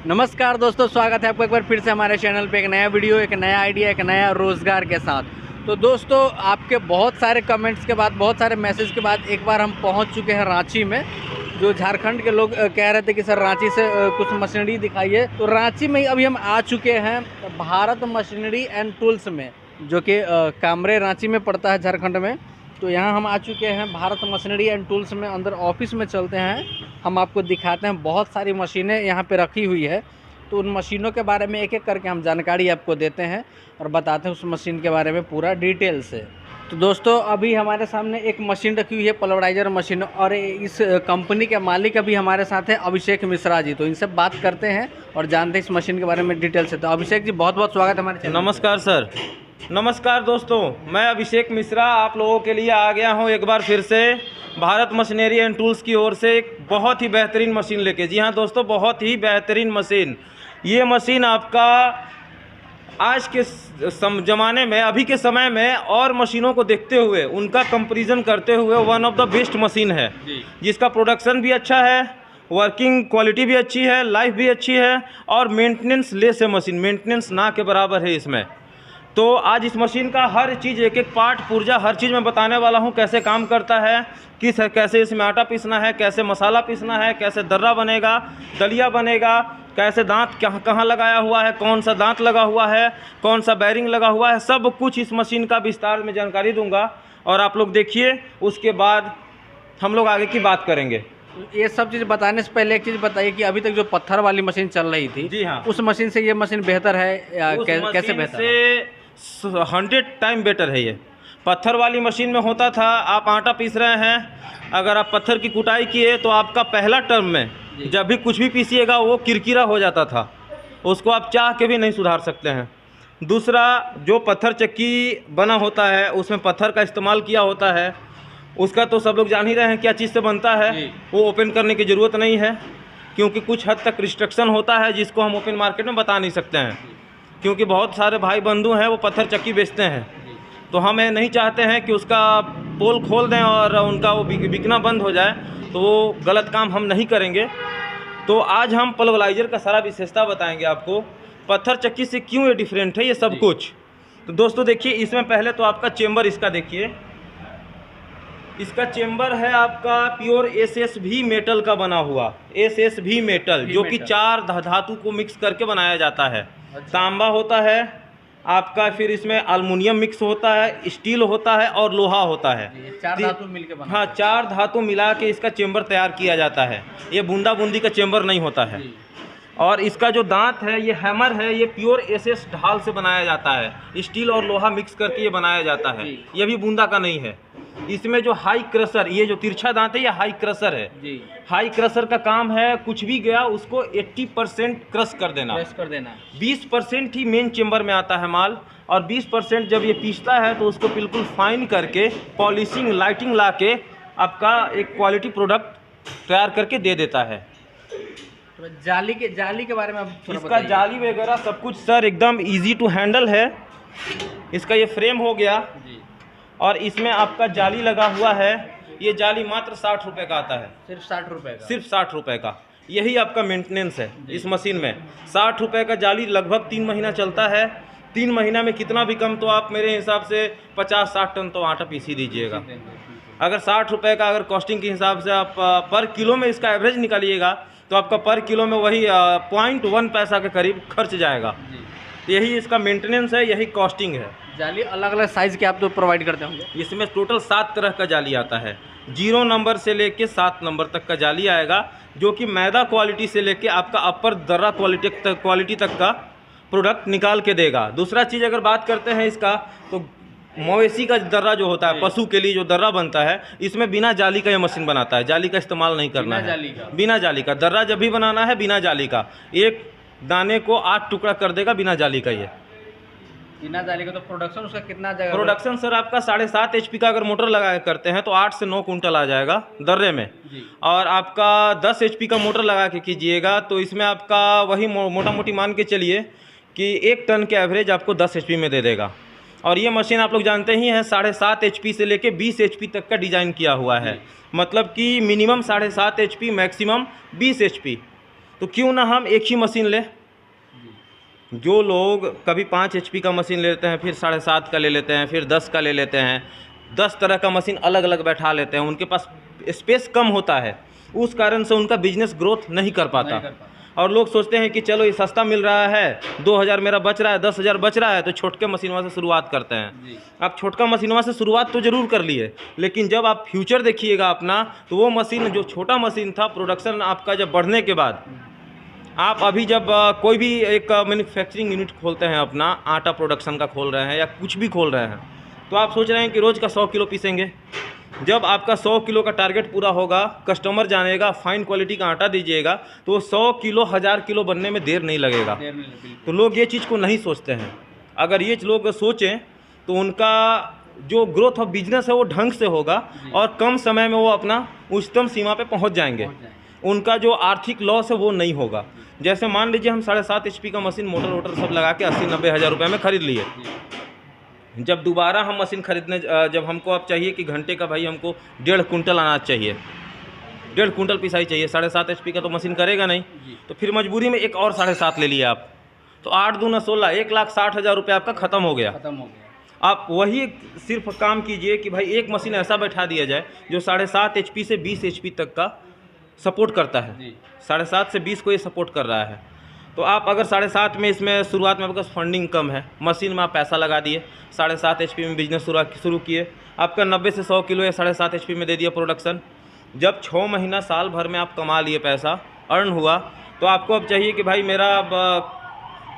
नमस्कार दोस्तों, स्वागत है आपको एक बार फिर से हमारे चैनल पे एक नया वीडियो, एक नया आइडिया, एक नया रोज़गार के साथ। तो दोस्तों, आपके बहुत सारे कमेंट्स के बाद, बहुत सारे मैसेज के बाद एक बार हम पहुंच चुके हैं रांची में। जो झारखंड के लोग कह रहे थे कि सर रांची से कुछ मशीनरी दिखाइए, तो रांची में अभी हम आ चुके हैं भारत मशीनरी एंड टूल्स में, जो कि कामरे रांची में पड़ता है झारखंड में। तो यहाँ हम आ चुके हैं भारत मशीनरी एंड टूल्स में। अंदर ऑफिस में चलते हैं, हम आपको दिखाते हैं। बहुत सारी मशीनें यहाँ पे रखी हुई है, तो उन मशीनों के बारे में एक एक करके हम जानकारी आपको देते हैं और बताते हैं उस मशीन के बारे में पूरा डिटेल से। तो दोस्तों, अभी हमारे सामने एक मशीन रखी हुई है, पल्वराइजर मशीन, और इस कंपनी के मालिक अभी हमारे साथ हैं अभिषेक मिश्रा जी। तो इनसे बात करते हैं और जानते हैं इस मशीन के बारे में डिटेल से। तो अभिषेक जी, बहुत बहुत स्वागत है हमारे चैनल। नमस्कार सर। नमस्कार दोस्तों, मैं अभिषेक मिश्रा आप लोगों के लिए आ गया हूं एक बार फिर से भारत मशीनरी एंड टूल्स की ओर से एक बहुत ही बेहतरीन मशीन लेके। जी हाँ दोस्तों, बहुत ही बेहतरीन मशीन। ये मशीन आपका आज के ज़माने में, अभी के समय में और मशीनों को देखते हुए, उनका कंपैरिजन करते हुए one of the best machine है, जिसका प्रोडक्शन भी अच्छा है, वर्किंग क्वालिटी भी अच्छी है, लाइफ भी अच्छी है और मेंटेनेंस लेस है। मशीन मेंटेनेंस ना के बराबर है इसमें। तो आज इस मशीन का हर चीज़, एक एक पार्ट, पुर्जा, हर चीज़ मैं बताने वाला हूँ। कैसे काम करता है, कैसे इसमें आटा पीसना है, कैसे मसाला पीसना है, कैसे दर्रा बनेगा, दलिया बनेगा, कैसे दांत कहाँ लगाया हुआ है, कौन सा दांत लगा हुआ है, कौन सा बैरिंग लगा हुआ है, सब कुछ इस मशीन का विस्तार में जानकारी दूंगा। और आप लोग देखिए, उसके बाद हम लोग आगे की बात करेंगे। ये सब चीज़ बताने से पहले एक चीज़ बताइए कि अभी तक जो पत्थर वाली मशीन चल रही थी, जी हाँ, उस मशीन से ये मशीन बेहतर है या कैसे बेहतर है? 100 टाइम बेटर है ये। पत्थर वाली मशीन में होता था, आप आटा पीस रहे हैं, अगर आप पत्थर की कुटाई किए तो आपका पहला टर्म में जब भी कुछ भी पीसिएगा वो किरकिरा हो जाता था, उसको आप चाह के भी नहीं सुधार सकते हैं। दूसरा, जो पत्थर चक्की बना होता है, उसमें पत्थर का इस्तेमाल किया होता है, उसका तो सब लोग जान ही रहे हैं क्या चीज़ से बनता है। वो ओपन करने की ज़रूरत नहीं है, क्योंकि कुछ हद तक रिस्ट्रिक्शन होता है जिसको हम ओपन मार्केट में बता नहीं सकते हैं, क्योंकि बहुत सारे भाई बंधु हैं वो पत्थर चक्की बेचते हैं। तो हम ये नहीं चाहते हैं कि उसका पोल खोल दें और उनका वो बिकना बंद हो जाए, तो वो गलत काम हम नहीं करेंगे। तो आज हम पल्वराइजर का सारा विशेषता बताएंगे आपको, पत्थर चक्की से क्यों ये डिफरेंट है, ये सब कुछ। तो दोस्तों देखिए, इसमें पहले तो आपका चेम्बर, इसका देखिए, इसका चेम्बर है आपका प्योर SSV मेटल का बना हुआ, SSV मेटल, जो कि 4 धातु को मिक्स करके बनाया जाता है। तांबा होता है आपका, फिर इसमें एल्युमिनियम मिक्स होता है, स्टील होता है और लोहा होता है। 4 धातु मिलके बना, हाँ, 4 धातु मिला के इसका चेम्बर तैयार किया जाता है। ये बूंदा बूंदी का चेम्बर नहीं होता है। और इसका जो दांत है, ये हैमर है, ये प्योर SS ढाल से बनाया जाता है। स्टील और लोहा मिक्स करके ये बनाया जाता है, ये भी बूंदा का नहीं है। इसमें जो हाई क्रशर, ये जो तिरछा दांत है, ये हाई क्रशर है जी। हाई क्रशर का काम है, कुछ भी गया उसको 80% क्रश कर देना, 20% ही मेन चेम्बर में आता है माल, और 20% जब ये पीसता है तो उसको बिल्कुल फाइन करके, पॉलिशिंग, लाइटिंग ला के आपका एक क्वालिटी प्रोडक्ट तैयार करके दे देता है। तो जाली के बारे में इसका जाली वगैरह सब कुछ सर एकदम इजी टू हैंडल है। इसका ये फ्रेम हो गया जी, और इसमें आपका जाली लगा हुआ है। ये जाली मात्र 60 रुपये का आता है, सिर्फ 60 रुपये का, सिर्फ 60 रुपये का। यही आपका मेंटेनेंस है इस मशीन में। 60 रुपये का जाली लगभग 3 महीना चलता है। 3 महीना में कितना भी कम, तो आप मेरे हिसाब से 50-60 टन तो आटा पीस ही दीजिएगा। अगर 60 रुपये का अगर कॉस्टिंग के हिसाब से आप पर किलो में इसका एवरेज निकालिएगा, तो आपका पर किलो में वही 0.1 पैसा के करीब खर्च जाएगा। यही इसका मेंटेनेंस है, यही कॉस्टिंग है। जाली अलग अलग साइज़ के आप तो प्रोवाइड करते होंगे? इसमें टोटल 7 तरह का जाली आता है। 0 नंबर से लेके 7 नंबर तक का जाली आएगा, जो कि मैदा क्वालिटी से लेके आपका अपर दर्रा क्वालिटी तक का प्रोडक्ट निकाल के देगा। दूसरा चीज़ अगर बात करते हैं इसका, तो मवेशी का दर्रा जो होता है, पशु के लिए जो दर्रा बनता है, इसमें बिना जाली का ये मशीन बनाता है। जाली का इस्तेमाल नहीं करना है, बिना जाली का दर्रा जब भी बनाना है, बिना जाली का। एक दाने को 8 टुकड़ा कर देगा बिना जाली का। ये बिना जाली का। तो प्रोडक्शन उसका कितना जाएगा? प्रोडक्शन सर आपका 7.5 HP का अगर मोटर लगा के करते हैं तो 8 से 9 कुंटल आ जाएगा दर्रे में जी। और आपका 10 HP का मोटर लगा के कीजिएगा तो इसमें आपका वही मोटा मोटी मान के चलिए कि 1 टन के एवरेज आपको 10 HP में दे देगा। और ये मशीन आप लोग जानते ही हैं 7.5 HP से लेके 20 HP तक का डिज़ाइन किया हुआ है। मतलब कि मिनिमम 7.5 HP, मैक्सिमम 20 HP। तो क्यों ना हम एक ही मशीन लें। जो लोग कभी 5 HP का मशीन ले लेते हैं, फिर 7.5 का ले लेते हैं, फिर 10 का ले लेते हैं, 10 तरह का मशीन अलग अलग बैठा लेते हैं, उनके पास स्पेस कम होता है, उस कारण से उनका बिजनेस ग्रोथ नहीं कर पाता। और लोग सोचते हैं कि चलो ये सस्ता मिल रहा है, 2000 मेरा बच रहा है, 10,000 बच रहा है, तो छोटके मशीनवा से शुरुआत करते हैं। आप छोटका मशीनवा से शुरुआत तो ज़रूर कर लिए, लेकिन जब आप फ्यूचर देखिएगा अपना, तो वो मशीन जो छोटा मशीन था, प्रोडक्शन आपका जब बढ़ने के बाद, आप अभी जब कोई भी एक मैन्युफैक्चरिंग यूनिट खोलते हैं, अपना आटा प्रोडक्शन का खोल रहे हैं या कुछ भी खोल रहे हैं, तो आप सोच रहे हैं कि रोज़ का 100 किलो पीसेंगे। जब आपका 100 किलो का टारगेट पूरा होगा, कस्टमर जानेगा, फाइन क्वालिटी का आटा दीजिएगा, तो 100 किलो 1000 किलो बनने में देर नहीं लगेगा। तो लोग ये चीज़ को नहीं सोचते हैं। अगर ये लोग सोचें तो उनका जो ग्रोथ ऑफ बिजनेस है वो ढंग से होगा और कम समय में वो अपना उच्चतम सीमा पे पहुंच जाएंगे। उनका जो आर्थिक लॉस है वो नहीं होगा। जैसे मान लीजिए हम 7.5 HP का मशीन मोटर वोटर सब लगा के 80-90 हज़ार रुपये में ख़रीद लिए। जब दोबारा हम मशीन खरीदने, जब हमको अब चाहिए कि घंटे का भाई हमको 1.5 कुंटल अनाज चाहिए, 1.5 कुंटल पिसाई चाहिए, 7.5 HP का तो मशीन करेगा नहीं, तो फिर मजबूरी में एक और 7.5 ले लिए आप, तो 8 दूना 16, 1,60,000 रुपये आपका ख़त्म हो गया। आप वही सिर्फ काम कीजिए कि भाई एक मशीन ऐसा बैठा दिया जाए जो 7.5 HP से 20 HP तक का सपोर्ट करता है। 7.5 से 20 को ये सपोर्ट कर रहा है। तो आप अगर 7.5 में, इसमें शुरुआत में आपका फंडिंग कम है, मशीन में आप पैसा लगा दिए, 7.5 HP में बिजनेस शुरू किए, आपका 90 से 100 किलो या 7.5 HP में दे दिया प्रोडक्शन। जब 6 महीना साल भर में आप कमा लिए, पैसा अर्न हुआ, तो आपको अब चाहिए कि भाई मेरा अब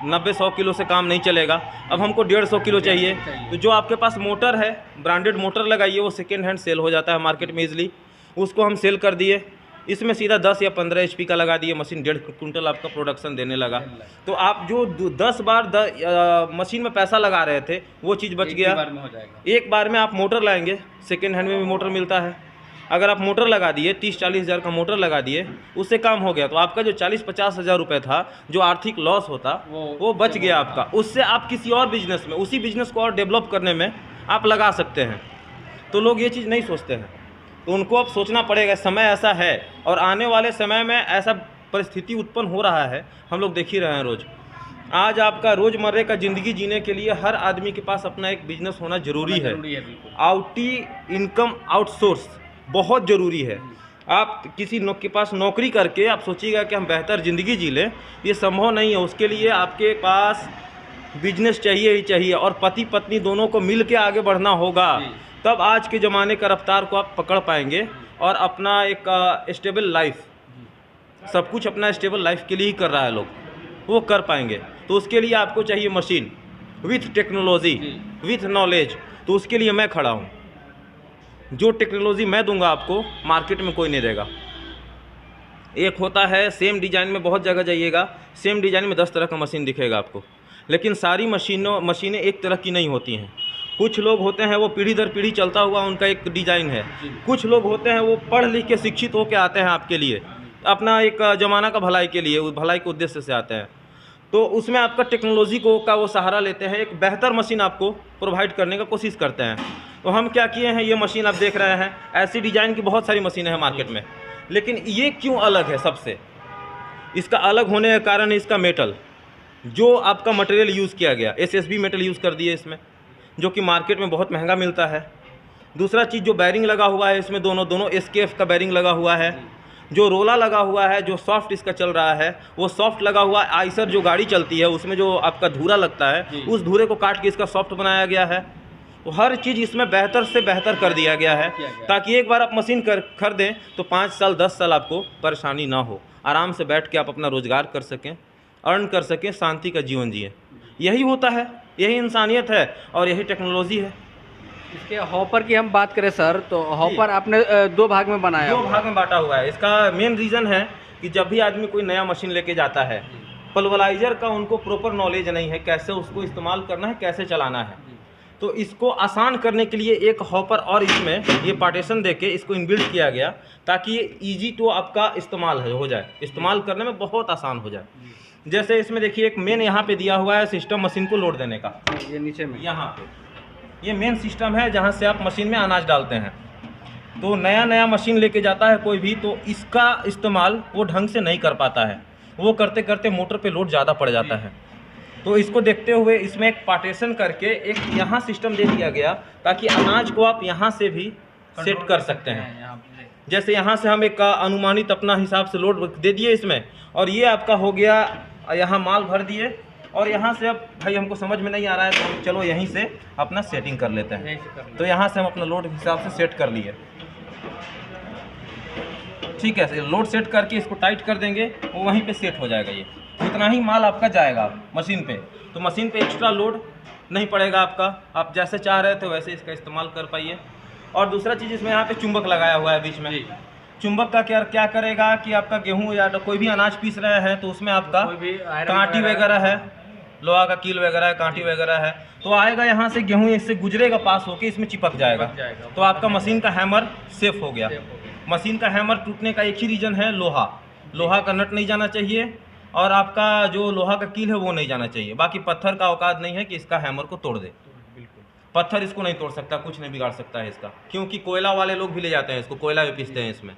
90-100 किलो से काम नहीं चलेगा, अब हमको 150 किलो चाहिए। तो जो आपके पास मोटर है, ब्रांडेड मोटर लगाइए, वो सेकेंड हैंड सेल हो जाता है मार्केट में ईजिली, उसको हम सेल कर दिए। इसमें सीधा 10 या 15 HP का लगा दिए, मशीन 1.5 कुंटल आपका प्रोडक्शन देने लगा। तो आप जो 10 बार मशीन में पैसा लगा रहे थे, वो चीज़ बच गया। एक बार में आप मोटर लाएंगे, सेकेंड हैंड में भी मोटर मिलता है। अगर आप मोटर लगा दिए, 30-40 हज़ार का मोटर लगा दिए, उससे काम हो गया, तो आपका जो 40-50 हज़ार रुपये था, जो आर्थिक लॉस होता, वो बच गया आपका। उससे आप किसी और बिजनेस में, उसी बिजनेस को और डेवलप करने में आप लगा सकते हैं। तो लोग ये चीज़ नहीं सोचते हैं, तो उनको अब सोचना पड़ेगा। समय ऐसा है और आने वाले समय में ऐसा परिस्थिति उत्पन्न हो रहा है, हम लोग देख ही रहे हैं रोज़। आज आपका रोज़मर्रे का ज़िंदगी जीने के लिए हर आदमी के पास अपना एक बिजनेस होना ज़रूरी है। आउटी इनकम आउटसोर्स बहुत ज़रूरी है। आप किसी के पास नौकरी करके आप सोचिएगा कि हम बेहतर ज़िंदगी जी लें, ये संभव नहीं है। उसके लिए आपके पास बिजनेस चाहिए ही चाहिए, और पति पत्नी दोनों को मिल के आगे बढ़ना होगा, तब आज के ज़माने का रफ्तार को आप पकड़ पाएंगे और अपना एक स्टेबल लाइफ, सब कुछ अपना स्टेबल लाइफ के लिए ही कर रहा है लोग, वो कर पाएंगे। तो उसके लिए आपको चाहिए machine with technology, with knowledge. तो उसके लिए मैं खड़ा हूँ। जो टेक्नोलॉजी मैं दूंगा आपको, मार्केट में कोई नहीं देगा। एक होता है सेम डिज़ाइन में, बहुत जगह जाइएगा, सेम डिज़ाइन में 10 तरह का मशीन दिखेगा आपको, लेकिन सारी मशीनें एक तरह की नहीं होती हैं। कुछ लोग होते हैं वो पीढ़ी दर पीढ़ी चलता हुआ उनका एक डिज़ाइन है। कुछ लोग होते हैं वो पढ़ लिख के शिक्षित होकर आते हैं आपके लिए, अपना एक ज़माना का भलाई के लिए, भलाई के उद्देश्य से आते हैं। तो उसमें आपका टेक्नोलॉजी का वो सहारा लेते हैं, एक बेहतर मशीन आपको प्रोवाइड करने का कोशिश करते हैं। तो हम क्या किए हैं, ये मशीन आप देख रहे हैं, ऐसी डिज़ाइन की बहुत सारी मशीनें हैं मार्केट में, लेकिन ये क्यों अलग है सबसे? इसका अलग होने का कारण है इसका मेटल, जो आपका मटेरियल यूज़ किया गया, SSB मेटल यूज़ कर दिए इसमें, जो कि मार्केट में बहुत महंगा मिलता है। दूसरा चीज़, जो बैरिंग लगा हुआ है इसमें, दोनों SKF का बैरिंग लगा हुआ है। जो रोला लगा हुआ है, जो सॉफ्ट इसका चल रहा है, वो सॉफ्ट लगा हुआ। आइसर जो गाड़ी चलती है उसमें जो आपका धूरा लगता है, उस धूरे को काट के इसका सॉफ्ट बनाया गया है। तो हर चीज़ इसमें बेहतर से बेहतर कर दिया गया है, ताकि एक बार आप मशीन खरीदें तो 5 साल 10 साल आपको परेशानी ना हो, आराम से बैठ के आप अपना रोज़गार कर सकें, अर्न कर सकें, शांति का जीवन जिए। यही होता है, यही इंसानियत है और यही टेक्नोलॉजी है। इसके हॉपर की हम बात करें सर, तो हॉपर आपने 2 भाग में बनाया, 2 भाग में बांटा हुआ है। इसका मेन रीज़न है कि जब भी आदमी कोई नया मशीन लेके जाता है, पल्वराइज़र का उनको प्रॉपर नॉलेज नहीं है, कैसे उसको इस्तेमाल करना है, कैसे चलाना है। तो इसको आसान करने के लिए एक हॉपर और इसमें ये पार्टीशन देके इसको इनबिल्ट किया गया, ताकि ये ईजी टू आपका इस्तेमाल हो जाए, इस्तेमाल करने में बहुत आसान हो जाए। जैसे इसमें देखिए एक मेन यहाँ पे दिया हुआ है सिस्टम मशीन को लोड देने का, ये नीचे में यहाँ पे ये मेन सिस्टम है जहाँ से आप मशीन में अनाज डालते हैं। तो नया मशीन लेके जाता है कोई भी, तो इसका इस्तेमाल वो ढंग से नहीं कर पाता है, वो करते करते मोटर पे लोड ज़्यादा पड़ जाता है। तो इसको देखते हुए इसमें एक पार्टीशन करके एक यहाँ सिस्टम दे दिया गया ताकि अनाज को आप यहाँ से भी सेट कर सकते हैं। जैसे यहाँ से हम एक अनुमानित अपना हिसाब से लोड दे दिए इसमें, और ये आपका हो गया, यहाँ माल भर दिए, और यहाँ से अब भाई हमको समझ में नहीं आ रहा है तो हम चलो यहीं से अपना सेटिंग कर लेते हैं। तो यहाँ से हम अपना लोड हिसाब से सेट कर लिए, ठीक है। लोड सेट करके इसको टाइट कर देंगे, वो वहीं पे सेट हो जाएगा। ये इतना ही माल आपका जाएगा मशीन पे, तो मशीन पे एक्स्ट्रा लोड नहीं पड़ेगा आपका। आप जैसे चाह रहे थे वैसे इसका इस्तेमाल कर पाइए। और दूसरा चीज़, इसमें यहाँ पे चुंबक लगाया हुआ है बीच में। चुंबक का क्या करेगा कि आपका गेहूँ या कोई भी अनाज पीस रहे हैं तो उसमें आपका कांटी वगैरह है, लोहा का कील वगैरह है, कांटी वगैरह है, तो आएगा यहाँ से गेहूँ इससे गुजरेगा, पास होके इसमें चिपक जाएगा। तो आपका मशीन का हैमर सेफ हो गया। मशीन का हैमर टूटने का एक ही रीज़न है, लोहा का नट नहीं जाना चाहिए, और आपका जो लोहा का कील है वो नहीं जाना चाहिए। बाकी पत्थर का औकात नहीं है कि इसका हैमर को तोड़ दे। पत्थर इसको नहीं तोड़ सकता, कुछ नहीं बिगाड़ सकता है इसका, क्योंकि कोयला वाले लोग भी ले जाते हैं इसको, कोयला भी पीसते हैं इसमें।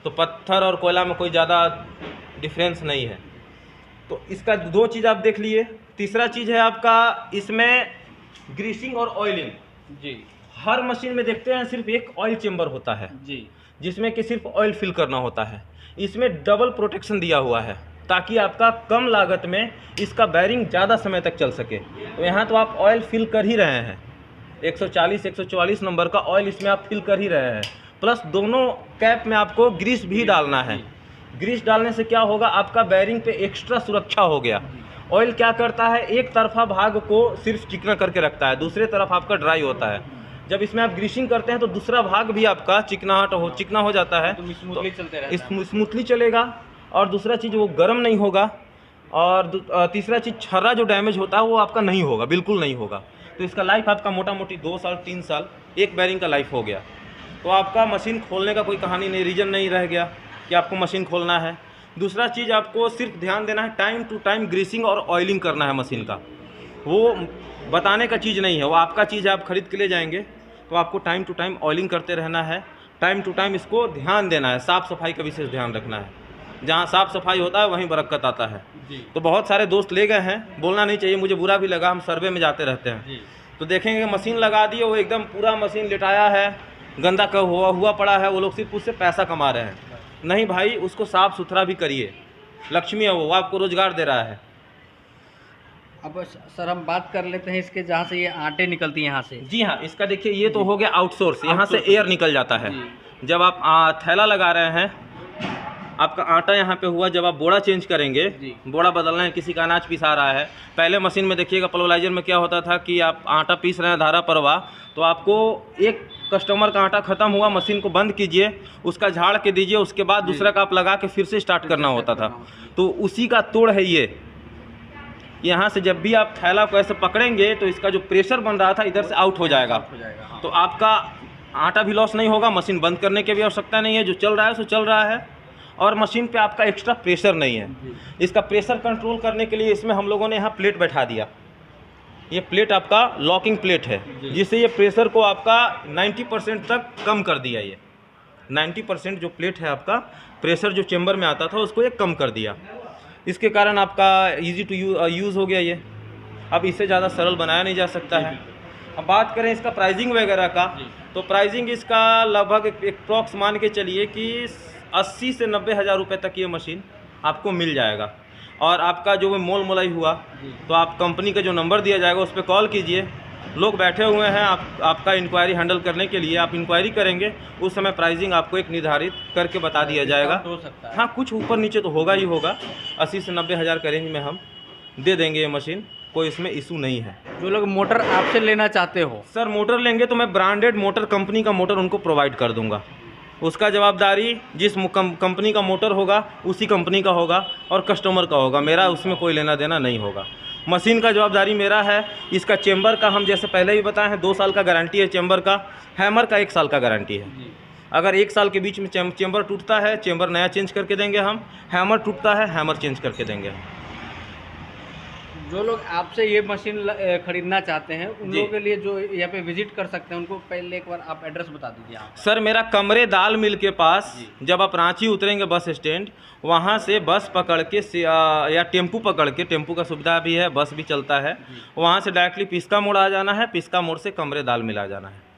तो पत्थर और कोयला में कोई ज़्यादा डिफरेंस नहीं है। तो इसका दो चीज़ आप देख लिए। तीसरा चीज़ है आपका इसमें ग्रीसिंग और ऑयलिंग जी। हर मशीन में देखते हैं सिर्फ एक ऑयल चेम्बर होता है जी, जिसमें कि सिर्फ ऑयल फिल करना होता है। इसमें डबल प्रोटेक्शन दिया हुआ है ताकि आपका कम लागत में इसका बैरिंग ज़्यादा समय तक चल सके। तो यहाँ तो आप ऑयल फिल कर ही रहे हैं, 140-144 नंबर का ऑयल इसमें आप फिल कर ही रहे हैं, प्लस दोनों कैप में आपको ग्रीस भी डालना है। ग्रीस डालने से क्या होगा, आपका बैरिंग पे एक्स्ट्रा सुरक्षा हो गया। ऑयल क्या करता है, एक तरफा भाग को सिर्फ चिकना करके रखता है, दूसरे तरफ आपका ड्राई होता है। जब इसमें आप ग्रीसिंग करते हैं तो दूसरा भाग भी आपका चिकना हो जाता है, तो स्मूथली चलेगा। और दूसरा चीज़ वो गर्म नहीं होगा, और तीसरा चीज़ छर्रा जो डैमेज होता है वो आपका नहीं होगा, बिल्कुल नहीं होगा। तो इसका लाइफ आपका मोटा मोटी 2 साल 3 साल एक बैरिंग का लाइफ हो गया। तो आपका मशीन खोलने का कोई कहानी नहीं, रीज़न नहीं रह गया कि आपको मशीन खोलना है। दूसरा चीज़ आपको सिर्फ ध्यान देना है, टाइम टू टाइम ग्रीसिंग और ऑयलिंग करना है मशीन का। वो बताने का चीज़ नहीं है, वो आपका चीज़ आप खरीद के ले जाएंगे, तो आपको टाइम टू टाइम ऑयलिंग करते रहना है, टाइम टू टाइम इसको ध्यान देना है। साफ़ सफाई का विशेष ध्यान रखना है, जहाँ साफ़ सफाई होता है वहीं बरकत आता है। तो बहुत सारे दोस्त ले गए हैं, बोलना नहीं चाहिए, मुझे बुरा भी लगा, हम सर्वे में जाते रहते हैं तो देखेंगे मशीन लगा दी है, वो एकदम पूरा मशीन लिटाया है, गंदा हुआ पड़ा है, वो लोग सिर्फ उससे पैसा कमा रहे हैं। नहीं भाई, उसको साफ़ सुथरा भी करिए, लक्ष्मी है वो आपको रोज़गार दे रहा है। अब सर हम बात कर लेते हैं इसके, जहाँ से ये आटे निकलती हैं यहाँ से। जी हाँ, इसका देखिए ये तो हो गया आउटसोर्स, यहाँ से एयर निकल जाता है। जब आप थैला लगा रहे हैं, आपका आटा यहाँ पे हुआ, जब आप बोड़ा चेंज करेंगे, बोड़ा बदलना है, किसी का अनाज पिसा रहा है। पहले मशीन में देखिएगा पल्वराइजर में क्या होता था कि आप आटा पीस रहे हैं धारा परवा, तो आपको एक कस्टमर का आटा ख़त्म हुआ, मशीन को बंद कीजिए, उसका झाड़ के दीजिए, उसके बाद दूसरा का आप लगा के फिर से स्टार्ट करना होता था। तो उसी का तोड़ है ये। यहाँ से जब भी आप थैला को ऐसे पकड़ेंगे तो इसका जो प्रेशर बन रहा था इधर से आउट हो जाएगा, तो आपका आटा भी लॉस नहीं होगा, मशीन बंद करने की भी आवश्यकता नहीं है, जो चल रहा है सो चल रहा है, और मशीन पे आपका एक्स्ट्रा प्रेशर नहीं है। इसका प्रेशर कंट्रोल करने के लिए इसमें हम लोगों ने यहाँ प्लेट बैठा दिया। ये प्लेट आपका लॉकिंग प्लेट है, जिससे ये प्रेशर को आपका 90% तक कम कर दिया। ये 90% जो प्लेट है आपका, प्रेशर जो चेंबर में आता था उसको ये कम कर दिया। इसके कारण आपका इजी टू यूज़ हो गया ये। अब इससे ज़्यादा सरल बनाया नहीं जा सकता है। अब बात करें इसका प्राइसिंग वगैरह का, तो प्राइसिंग इसका लगभग अप्रॉक्स मान के चलिए कि 80 से 90 हज़ार रुपये तक ये मशीन आपको मिल जाएगा। और आपका जो मोल मोलाई हुआ तो आप कंपनी का जो नंबर दिया जाएगा उस पर कॉल कीजिए, लोग बैठे हुए हैं आपका इंक्वायरी हैंडल करने के लिए। आप इंक्वायरी करेंगे, उस समय प्राइसिंग आपको एक निर्धारित करके बता दिया जाएगा। हो सकता है, हाँ, कुछ ऊपर नीचे तो होगा ही होगा। 80 से 90 हज़ार के रेंज में हम दे देंगे ये मशीन, कोई इसमें इशू नहीं है। जो लोग मोटर आपसे लेना चाहते हो, सर मोटर लेंगे तो मैं ब्रांडेड मोटर कंपनी का मोटर उनको प्रोवाइड कर दूंगा। उसका जवाबदारी जिस कंपनी का मोटर होगा उसी कंपनी का होगा और कस्टमर का होगा, मेरा उसमें कोई लेना देना नहीं होगा। मशीन का जवाबदारी मेरा है। इसका चेंबर का हम जैसे पहले ही बताए हैं 2 साल का गारंटी है चेंबर का। हैमर का 1 साल का गारंटी है। अगर 1 साल के बीच में चेंबर टूटता है, चेंबर नया चेंज करके देंगे हम। हैमर टूटता है, हैमर चेंज करके देंगे। जो लोग आपसे ये मशीन खरीदना चाहते हैं उन लोगों के लिए जो यहाँ पे विजिट कर सकते हैं उनको पहले एक बार आप एड्रेस बता दीजिए आप। सर मेरा कमरे दाल मिल के पास, जब आप रांची उतरेंगे बस स्टैंड, वहाँ से बस पकड़ के या टेम्पू पकड़ के, टेम्पू का सुविधा भी है, बस भी चलता है, वहाँ से डायरेक्टली पिस्का मोड़ आ जाना है, पिस्का मोड़ से कमरे दाल मिल आ जाना है।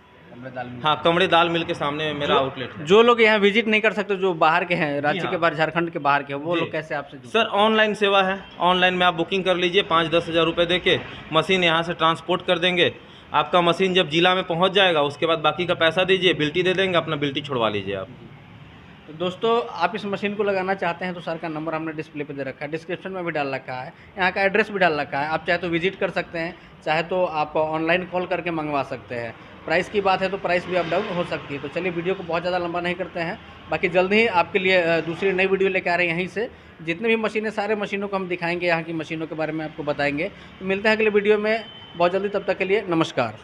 हाँ, कमरे दाल मिल के सामने मेरा आउटलेट है। जो लोग यहाँ विजिट नहीं कर सकते, जो बाहर के हैं, रांची के बाहर, झारखंड के बाहर के, वो लोग कैसे आपसे सर ऑनलाइन सेवा है, ऑनलाइन में आप बुकिंग कर लीजिए, 5-10 हज़ार रुपये दे के मशीन यहाँ से ट्रांसपोर्ट कर देंगे। आपका मशीन जब जिला में पहुँच जाएगा उसके बाद बाकी का पैसा दीजिए, बिल्टी दे देंगे, अपना बिल्टी छुड़वा लीजिए आप। तो दोस्तों आप इस मशीन को लगाना चाहते हैं तो सर का नंबर हमने डिस्प्ले पे दे रखा है, डिस्क्रिप्शन में भी डाल रखा है, यहाँ का एड्रेस भी डाल रखा है। आप चाहे तो विजिट कर सकते हैं, चाहे तो आप ऑनलाइन कॉल करके मंगवा सकते हैं। प्राइस की बात है तो प्राइस भी अप डाउन हो सकती है। तो चलिए वीडियो को बहुत ज़्यादा लंबा नहीं करते हैं, बाकी जल्द ही आपके लिए दूसरी नई वीडियो लेकर आ रहे हैं। यहीं से जितने भी मशीनें, सारे मशीनों को हम दिखाएंगे, यहाँ की मशीनों के बारे में आपको बताएंगे। तो मिलते हैं अगले वीडियो में बहुत जल्दी, तब तक के लिए नमस्कार।